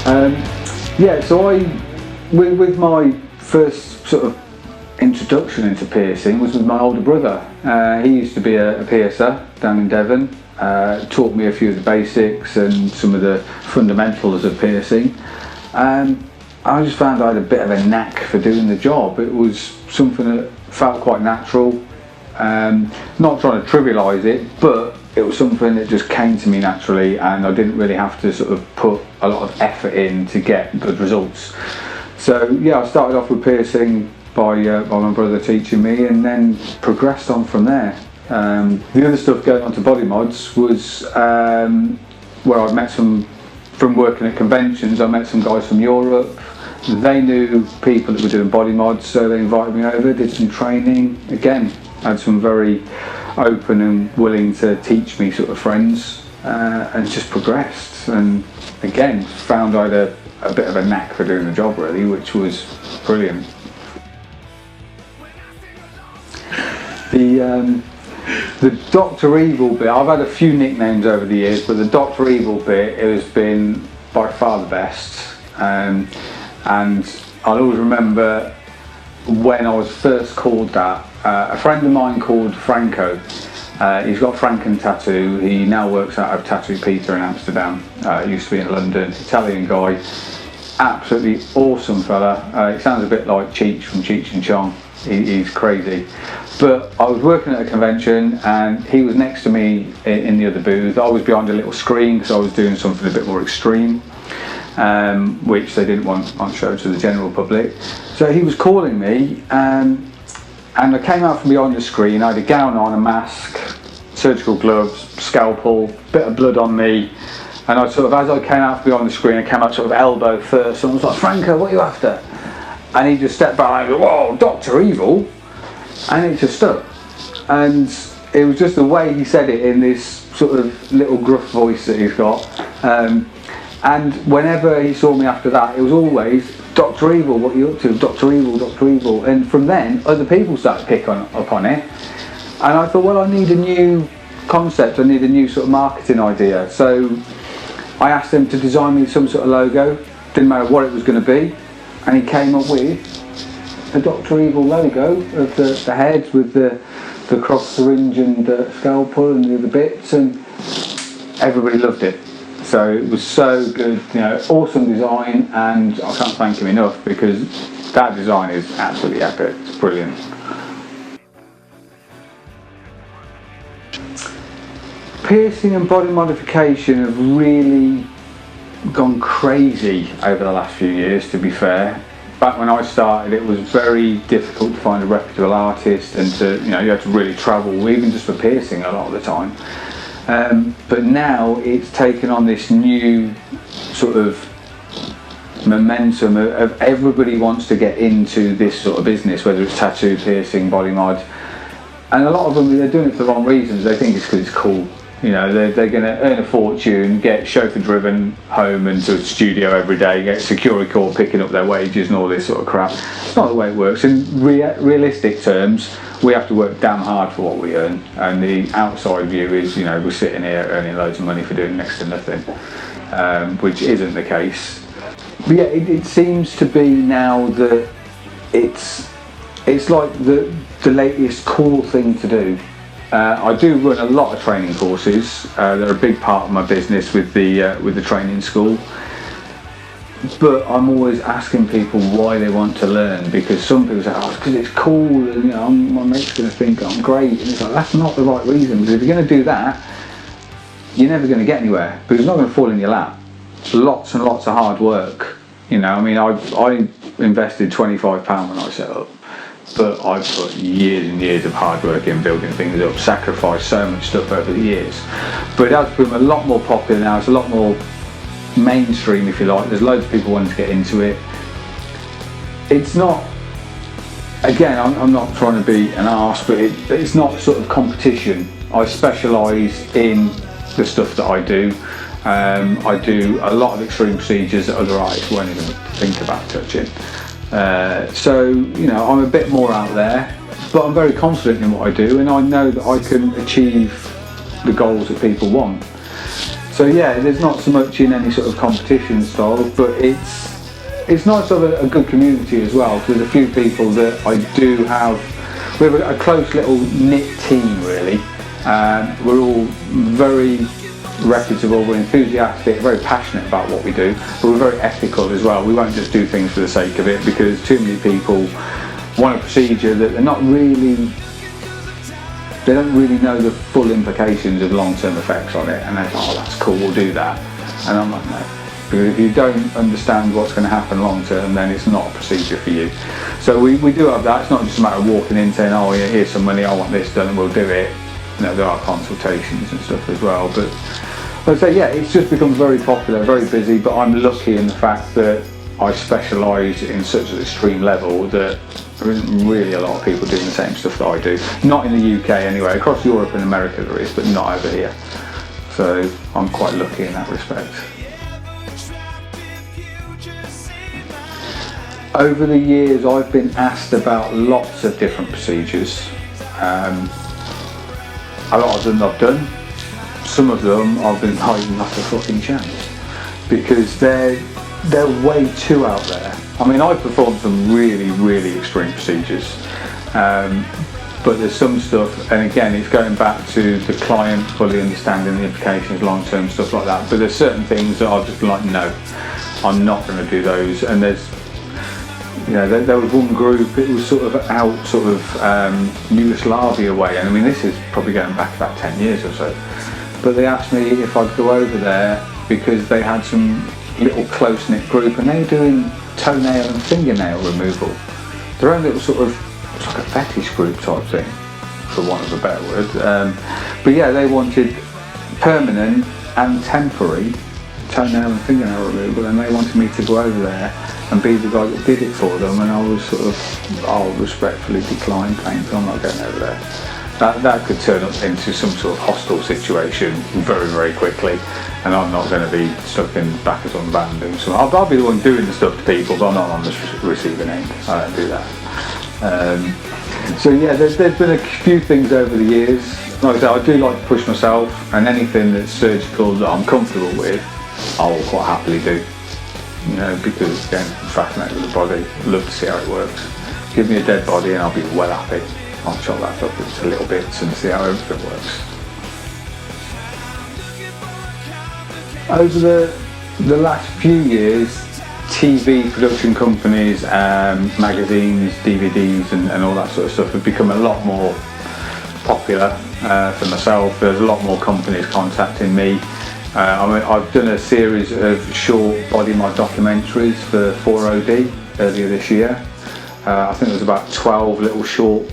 Yeah, so with my first sort of introduction into piercing was with my older brother. He used to be a piercer down in Devon, taught me a few of the basics and some of the fundamentals of piercing. I just found I had a bit of a knack for doing the job. It was something that felt quite natural. Not trying to trivialise it, but it was something that just came to me naturally, and I didn't really have to sort of put a lot of effort in to get good results. So yeah, I started off with piercing by my brother teaching me, and then progressed on from there. The other stuff going on to body mods was where I met some, from working at conventions, I met some guys from Europe. They knew people that were doing body mods, so they invited me over, did some training. Again, had some very open and willing to teach me sort of friends, and just progressed. And again, found I had a bit of a knack for doing the job really, which was brilliant. The Dr. Evil bit, I've had a few nicknames over the years, but the Dr. Evil bit, it has been by far the best. And I'll always remember when I was first called that. A friend of mine called Franco, he's got Franken Tattoo. He now works out of Tattoo Peter in Amsterdam. Used to be in London. Italian guy, absolutely awesome fella. He sounds a bit like Cheech from Cheech and Chong. He's crazy. But I was working at a convention and he was next to me in the other booth. I was behind a little screen because I was doing something a bit more extreme, which they didn't want on show to the general public. So he was calling me, and I came out from behind the screen. I had a gown on, a mask, surgical gloves, scalpel, bit of blood on me, and I sort of, as I came out from behind the screen, I came out sort of elbow first, and I was like, "Franco, what are you after?" And he just stepped back and I go, "Whoa, Dr. Evil," and it just stuck. And it was just the way he said it in this sort of little gruff voice that he's got. And whenever he saw me after that, it was always, "Dr. Evil, what are you up to? Dr. Evil, Dr. Evil." And from then, other people started picking up on it. And I thought, well, I need a new concept, I need a new sort of marketing idea. So I asked him to design me some sort of logo, didn't matter what it was going to be. And he came up with a Dr. Evil logo of the head with the cross syringe and the scalpel and the other bits, and everybody loved it. So it was so good, you know, awesome design, and I can't thank him enough because that design is absolutely epic. It's brilliant. Piercing and body modification have really gone crazy over the last few years, to be fair. Back when I started, it was very difficult to find a reputable artist, and to, you know, you had to really travel, even just for piercing a lot of the time. But now it's taken on this new sort of momentum of everybody wants to get into this sort of business, whether it's tattoo, piercing, body mod. And a lot of them, they're doing it for the wrong reasons. They think it's because it's cool. You know, they're going to earn a fortune, get chauffeur driven home into a studio every day, get security call picking up their wages and all this sort of crap. It's not the way it works. In realistic terms, we have to work damn hard for what we earn, and the outside view is, you know, we're sitting here earning loads of money for doing next to nothing, which isn't the case. But yeah, it seems to be now that it's like the latest cool thing to do. I do run a lot of training courses. They're a big part of my business with the training school. But I'm always asking people why they want to learn, because some people say, "Oh, it's because it's cool, and, you know, my mate's going to think I'm great." And it's like, that's not the right reason. Because if you're going to do that, you're never going to get anywhere, because it's not going to fall in your lap. Lots and lots of hard work. You know, I mean, I invested £25 when I set up. But I've put years and years of hard work in building things up, sacrificed so much stuff over the years. But it has become a lot more popular now, it's a lot more mainstream, if you like. There's loads of people wanting to get into it. It's not, again, I'm not trying to be an arse, but it's not sort of competition. I specialise in the stuff that I do. I do a lot of extreme procedures that other artists won't even think about touching. So, you know, I'm a bit more out there, but I'm very confident in what I do, and I know that I can achieve the goals that people want. So yeah, there's not so much in any sort of competition style, but it's nice to have a good community as well. There's a few people that I do have. We have a close little knit team really. We're all very reputable, we're enthusiastic, very passionate about what we do, but we're very ethical as well. We won't just do things for the sake of it, because too many people want a procedure that they don't really know the full implications of long-term effects on it, and they're like, oh, that's cool, we'll do that. And I'm like, no, because if you don't understand what's going to happen long-term, then it's not a procedure for you. So we do have that. It's not just a matter of walking in saying, oh yeah, here's some money, I want this done, and we'll do it. You know, there are consultations and stuff as well, but I'd say, yeah, it's just become very popular, very busy, but I'm lucky in the fact that I specialise in such an extreme level that there isn't really a lot of people doing the same stuff that I do. Not in the UK anyway, across Europe and America there is, but not over here. So I'm quite lucky in that respect. Over the years I've been asked about lots of different procedures. A lot of them I've done. Some of them I've been like, not a fucking chance, because they're way too out there. I mean, I've performed some really extreme procedures, but there's some stuff, and again it's going back to the client fully understanding the implications, long-term stuff like that, but there's certain things that I've just been like, no, I'm not going to do those. And there's, you know, there was one group, it was sort of out Yugoslavia way, and I mean this is probably going back about 10 years or so, but they asked me if I'd go over there because they had some little close-knit group and they were doing toenail and fingernail removal. Their own little sort of, it's like a fetish group type thing, for want of a better word. But yeah, they wanted permanent and temporary toenail and fingernail removal, and they wanted me to go over there and be the guy that did it for them, and I was sort of, I'll respectfully decline, thanks, I'm not going over there. That could turn up into some sort of hostile situation very quickly, and I'm not going to be stuck in backwards on the band doing something. I'll be the one doing the stuff to people, but I'm not on the receiving end. I don't do that. So yeah, there's been a few things over the years. Like I said, I do like to push myself, and anything that's surgical that I'm comfortable with, I will quite happily do. You know, because again, I'm fascinated with the body, love to see how it works. Give me a dead body and I'll be well happy. I'll chop that up into little bits and see how everything works. Over the last few years, TV production companies, magazines, DVDs and all that sort of stuff have become a lot more popular for myself. There's a lot more companies contacting me. I've done a series of short body mod documentaries for 4OD earlier this year. I think there was about 12 little short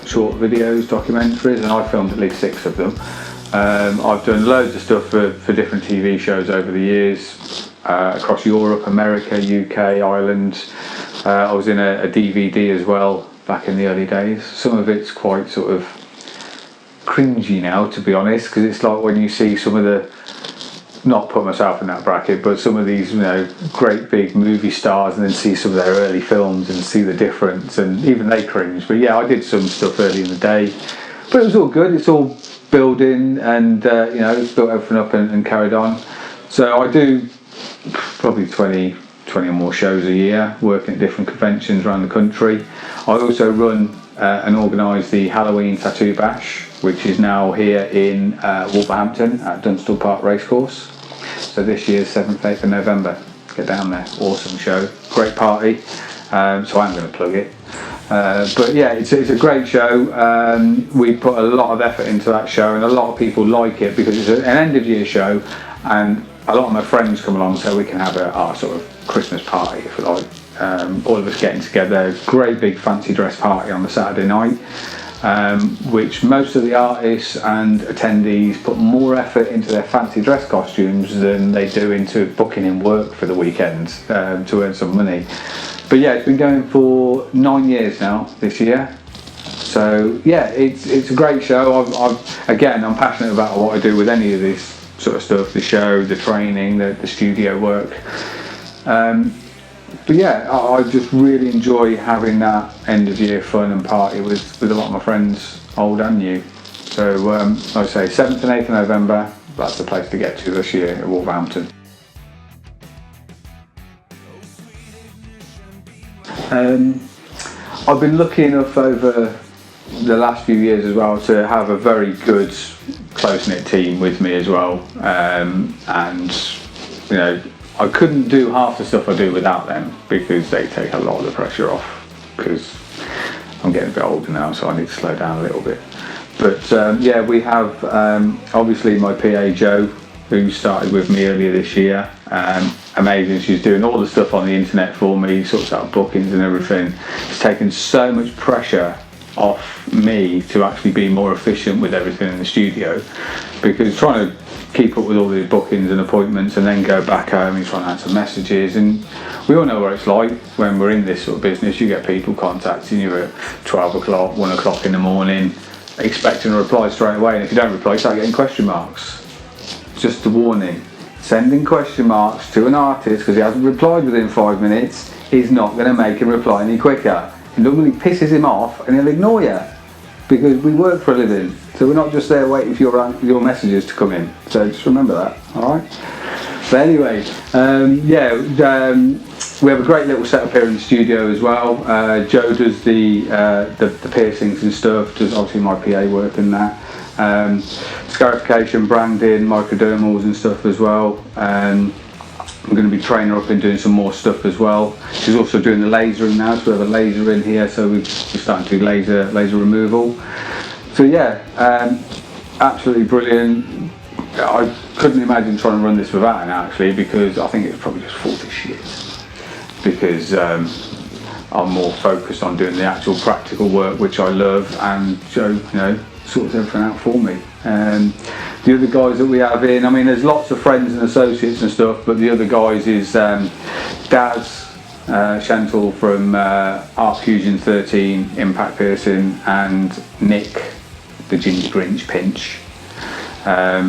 videos, documentaries, and I filmed at least 6 of them. I've done loads of stuff for different TV shows over the years, across Europe, America, UK, Ireland. I was in a DVD as well back in the early days. Some of it's quite sort of cringy now, to be honest, because it's like when you see some of the, not put myself in that bracket, but some of these, you know, great big movie stars, and then see some of their early films and see the difference, and even they cringe. But yeah, I did some stuff early in the day, but it was all good. It's all building, and you know, it's built everything up and carried on. So I do probably 20 or more shows a year, working at different conventions around the country. I also run and organise the Halloween Tattoo Bash, which is now here in Wolverhampton at Dunstall Park Racecourse. So this year's 7th, 8th of November. Get down there, awesome show, great party. So I'm going to plug it. But yeah, it's a great show. We put a lot of effort into that show, and a lot of people like it because it's an end of year show, and a lot of my friends come along so we can have our sort of Christmas party, if you like. All of us getting together, great big fancy dress party on the Saturday night. Which most of the artists and attendees put more effort into their fancy dress costumes than they do into booking in work for the weekend to earn some money. But yeah, it's been going for 9 years now this year. So yeah, it's a great show. I'm passionate about what I do with any of this sort of stuff, the show, the training, the studio work. But yeah, I just really enjoy having that end of year fun and party with a lot of my friends, old and new. So like I say, 7th and 8th of November, that's the place to get to this year at Wolverhampton. I've been lucky enough over the last few years as well to have a very good close-knit team with me as well, and you know, I couldn't do half the stuff I do without them, because they take a lot of the pressure off, because I'm getting a bit older now, so I need to slow down a little bit. But yeah, we have obviously my PA Jo, who started with me earlier this year. Amazing, she's doing all the stuff on the internet for me, sorts out bookings and everything. It's taken so much pressure off me to actually be more efficient with everything in the studio, because trying to keep up with all the bookings and appointments and then go back home and try and answer messages, and we all know what it's like when we're in this sort of business. You get people contacting you at 12 o'clock, 1 o'clock in the morning, expecting a reply straight away, and if you don't reply, you start getting question marks. Just a warning, sending question marks to an artist because he hasn't replied within 5 minutes is not going to make him reply any quicker. It normally pisses him off and he'll ignore you, because we work for a living, so we're not just there waiting for your messages to come in. So just remember that, alright? So anyway, we have a great little setup here in the studio as well. Jo does the piercings and stuff, does obviously my PA work and that. Scarification, branding, microdermals and stuff as well. I'm going to be training her up in doing some more stuff as well. She's also doing the lasering now, so we have a laser in here, so we're starting to do laser removal. So yeah, absolutely brilliant. I couldn't imagine trying to run this without her actually, because I think it's probably just full of shit. Because I'm more focused on doing the actual practical work, which I love, and Jo, you know, sorts everything out for me. The other guys that we have in, I mean, there's lots of friends and associates and stuff, but the other guys is Daz Chantal from Art Fusion 13 Impact Piercing, and Nick the Ginger Grinch Pinch,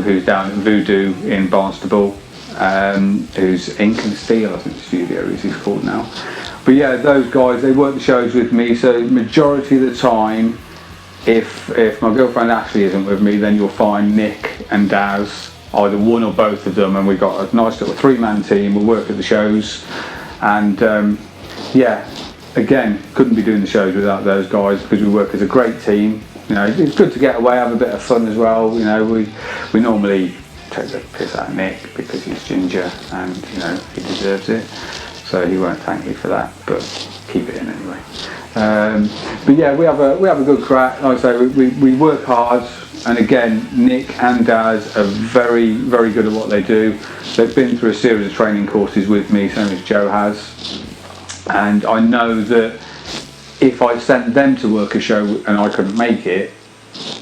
who's down at Voodoo in Barnstable, who's Ink and Steel, I think the studio is he's called now. But yeah, those guys, they work the shows with me, so majority of the time, if my girlfriend Ashley isn't with me, then you'll find Nick and Daz, either one or both of them, and we've got a nice little 3-man team. We'll work at the shows, and yeah, again, couldn't be doing the shows without those guys, because we work as a great team. You know, it's good to get away, have a bit of fun as well. You know, we normally take the piss out of Nick because he's ginger, and you know, he deserves it, so he won't thank me for that, but keep it in anyway. But yeah, we have a good crack. Like I say, we work hard, and again, Nick and Daz are very, very good at what they do. They've been through a series of training courses with me, same as Jo has, and I know that if I sent them to work a show and I couldn't make it,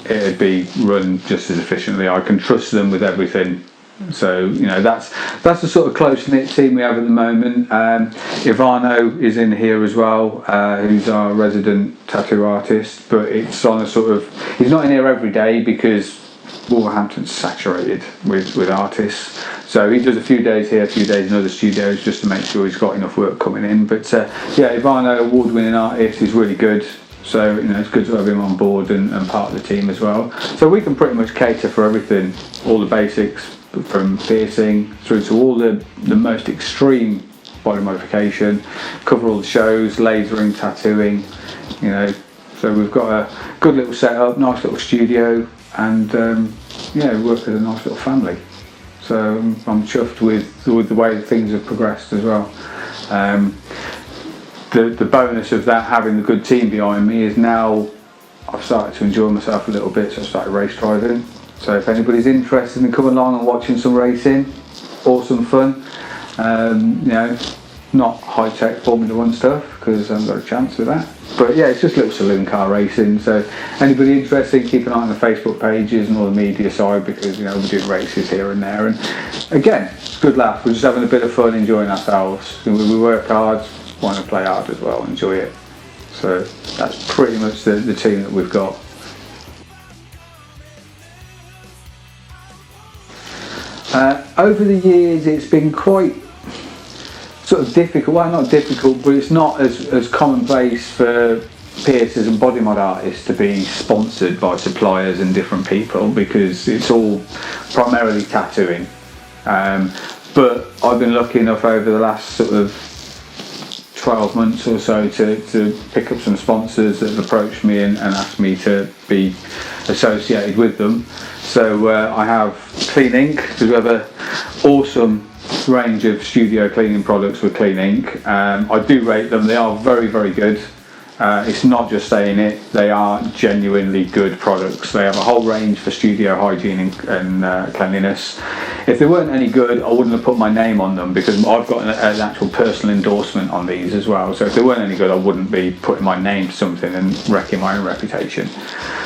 it'd be run just as efficiently. I can trust them with everything. So you know, that's the sort of close-knit team we have at the moment. Ivano is in here as well, who's our resident tattoo artist, but it's on a sort of, he's not in here every day because Wolverhampton's saturated with artists, so he does a few days here, a few days in other studios, just to make sure he's got enough work coming in. But yeah, Ivano, award-winning artist, is really good. So you know, it's good to have him on board and part of the team as well. So we can pretty much cater for everything, all the basics, from piercing through to all the most extreme body modification, cover all the shows, lasering, tattooing, you know. So we've got a good little setup, nice little studio, and yeah, we work as a nice little family. So I'm chuffed with the way things have progressed as well. The bonus of that, having the good team behind me, is now I've started to enjoy myself a little bit, so I started race driving. So if anybody's interested in coming along and watching some racing, awesome fun. You know, not high-tech Formula 1 stuff, because I haven't got a chance with that. But yeah, it's just little saloon car racing. So anybody interested, keep an eye on the Facebook pages and all the media side, because you know, we do races here and there. And again, good laugh. We're just having a bit of fun, enjoying ourselves. We work hard, want to play hard as well, enjoy it. So that's pretty much the team that we've got. Over the years, it's been quite sort of difficult. Well, not difficult, but it's not as commonplace for piercers and body mod artists to be sponsored by suppliers and different people, because it's all primarily tattooing. But I've been lucky enough over the last sort of 12 months or so to pick up some sponsors that have approached me and asked me to be associated with them. So I have Clean Ink, because we have an awesome range of studio cleaning products with Clean Ink. I do rate them, they are very, very good. It's not just saying it, they are genuinely good products. They have a whole range for studio hygiene and cleanliness. If they weren't any good, I wouldn't have put my name on them, because I've got an actual personal endorsement on these as well. So if they weren't any good, I wouldn't be putting my name to something and wrecking my own reputation.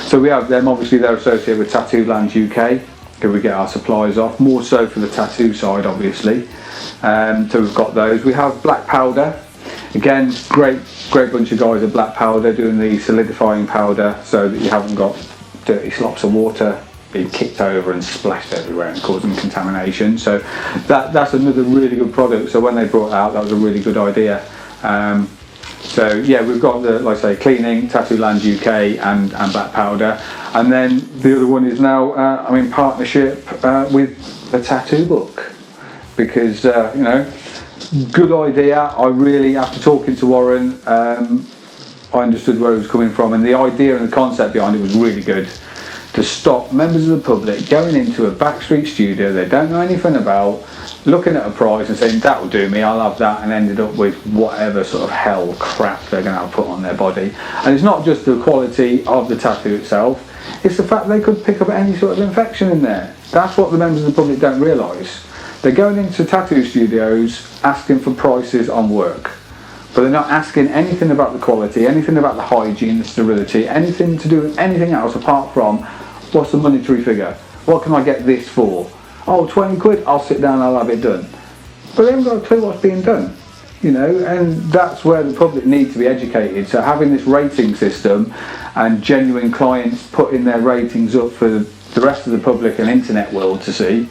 So we have them, obviously they're associated with Tattoo Land UK, because we get our supplies off, more so for the tattoo side obviously. So we've got those. We have Black Powder. Again, great bunch of guys at Black Powder doing the solidifying powder, so that you haven't got dirty slops of water being kicked over and splashed everywhere and causing contamination. So that's another really good product. So when they brought it out, that was a really good idea. So yeah, we've got the, like I say, Clean Ink, Tattoo Land UK and Black Powder. And then the other one is now I'm in partnership with the Tattoo Book, because you know, good idea. I really, after talking to Warren, I understood where he was coming from, and the idea and the concept behind it was really good. To stop members of the public going into a backstreet studio they don't know anything about, looking at a price and saying that will do me, I'll have that, and ended up with whatever sort of hell crap they're going to have put on their body. And it's not just the quality of the tattoo itself, it's the fact they could pick up any sort of infection in there. That's what the members of the public don't realise. They're going into tattoo studios asking for prices on work, but they're not asking anything about the quality, anything about the hygiene, the sterility, anything to do with anything else apart from what's the monetary figure? What can I get this for? Oh, 20 quid, I'll sit down, I'll have it done. But they haven't got a clue what's being done, you know, and that's where the public need to be educated. So having this rating system and genuine clients putting their ratings up for the rest of the public and internet world to see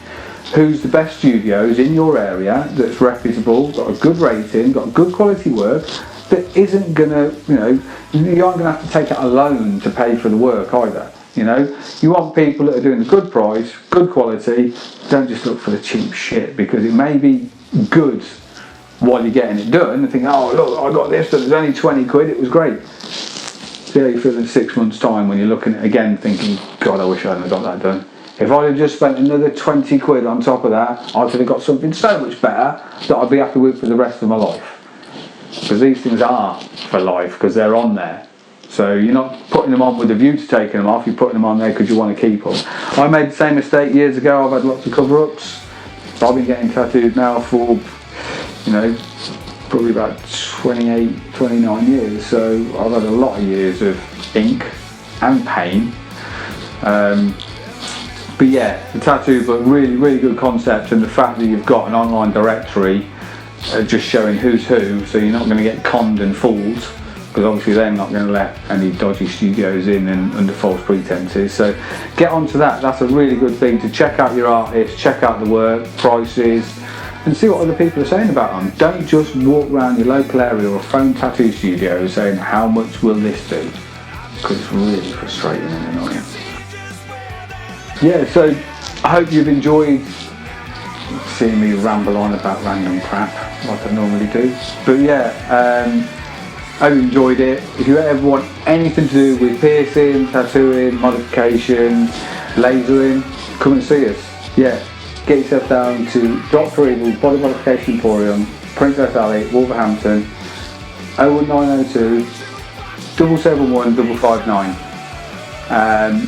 who's the best studios in your area that's reputable, got a good rating, got good quality work, that isn't gonna, you know, you aren't gonna have to take out a loan to pay for the work either. You know, you want people that are doing the good price, good quality. Don't just look for the cheap shit, because it may be good while you're getting it done and think, oh look, I got this, it was only 20 quid, it was great. See how you feel in 6 months time when you're looking at it again thinking, God, I wish I hadn't got that done. If I'd have just spent another 20 quid on top of that, I'd have got something so much better that I'd be happy with for the rest of my life. Because these things are for life, because they're on there. So you're not putting them on with a view to taking them off, you're putting them on there because you want to keep them. I made the same mistake years ago. I've had lots of cover-ups. I've been getting tattooed now for, you know, probably about 28, 29 years. So I've had a lot of years of ink and pain. But yeah, the Tattoo Book, really, really good concept, and the fact that you've got an online directory just showing who's who, so you're not going to get conned and fooled, because obviously they're not going to let any dodgy studios in and under false pretenses. So get onto that. That's a really good thing to check out your artists, check out the work, prices, and see what other people are saying about them. Don't just walk around your local area or phone tattoo studio saying how much will this do, because it's really frustrating and annoying. Yeah, so I hope you've enjoyed seeing me ramble on about random crap like I normally do. But yeah, I hope you enjoyed it. If you ever want anything to do with piercing, tattooing, modification, lasering, come and see us. Yeah, get yourself down to Dr. Evil's Body Modification Emporium, Princess Alley, Wolverhampton, 01902 771 559.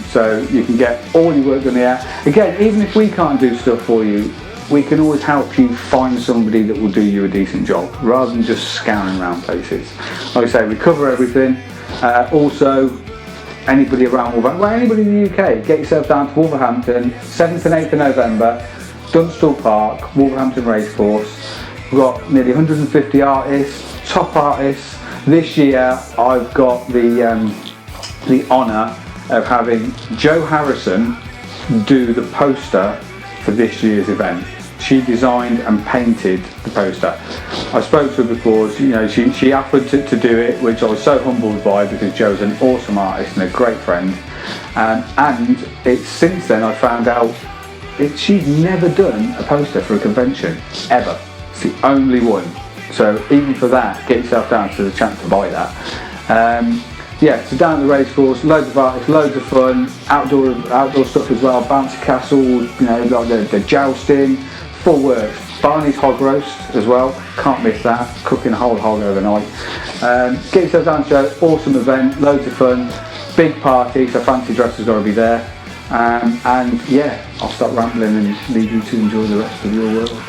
So you can get all your work done here. Again, even if we can't do stuff for you, we can always help you find somebody that will do you a decent job, rather than just scouring around places. Like I say, we cover everything. Also, anybody around Wolverhampton, well, anybody in the UK, get yourself down to Wolverhampton, 7th and 8th of November, Dunstall Park, Wolverhampton Racecourse. We've got nearly 150 artists, top artists. This year, I've got the honour of having Jo Harrison do the poster for this year's event. she designed and painted the poster. I spoke to her before, you know, she offered to do it, which I was so humbled by, because Jo's an awesome artist and a great friend. And it's since then I found out she'd never done a poster for a convention, ever. It's the only one. So even for that, get yourself down to the chance to buy that. Yeah, so down at the racecourse, loads of artists, loads of fun, outdoor stuff as well, bouncy castle, you know, like the jousting, full works. Barney's hog roast as well, can't miss that, cooking a whole hog overnight. Get yourself down to an awesome event, loads of fun, big party, so fancy dress has got to be there. And yeah, I'll stop rambling and leave you to enjoy the rest of your world.